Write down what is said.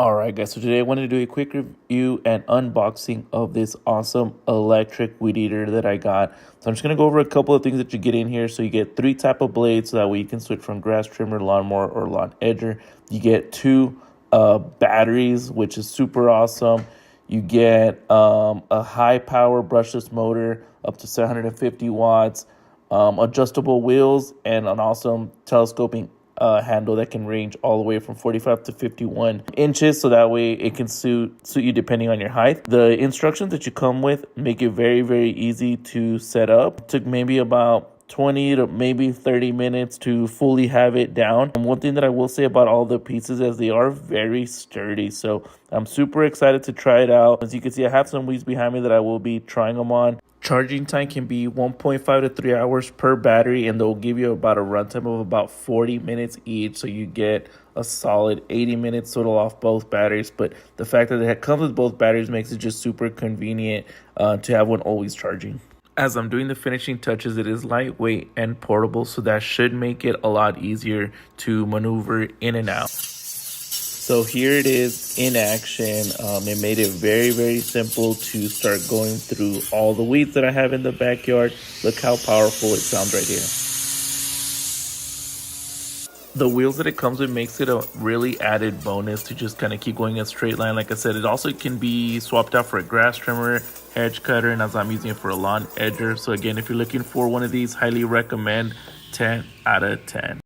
Alright guys, so today I wanted to do a quick review and unboxing of this awesome electric weed eater that I got. So I'm just going to go over a couple of things that you get in here. So you get 3 type of blades, so that way you can switch from grass trimmer, lawnmower, or lawn edger. You get 2 batteries, which is super awesome. You get a high power brushless motor up to 750 watts, adjustable wheels, and an awesome telescoping handle that can range all the way from 45 to 51 inches, so that way it can suit you depending on your height. The instructions that you come with make it very easy to set up. It took maybe about 20 to maybe 30 minutes to fully have it down. And one thing that I will say about all the pieces is they are very sturdy, so I'm super excited to try it out. As you can see, I have some weeds behind me that I will be trying them on. Charging time can be 1.5 to 3 hours per battery, and they'll give you about a runtime of about 40 minutes each, so you get a solid 80 minutes total off both batteries. But the fact that it comes with both batteries makes it just super convenient to have one always charging. As I'm doing the finishing touches, it is lightweight and portable, so that should make it a lot easier to maneuver in and out. So here it is in action. It made it very simple to start going through all the weeds that I have in the backyard. Look how powerful it sounds right here. The wheels that it comes with makes it a really added bonus to just kind of keep going a straight line. Like I said, it also can be swapped out for a grass trimmer, hedge cutter, and as I'm using it for a lawn edger. So again, if you're looking for one of these, highly recommend. 10 out of 10.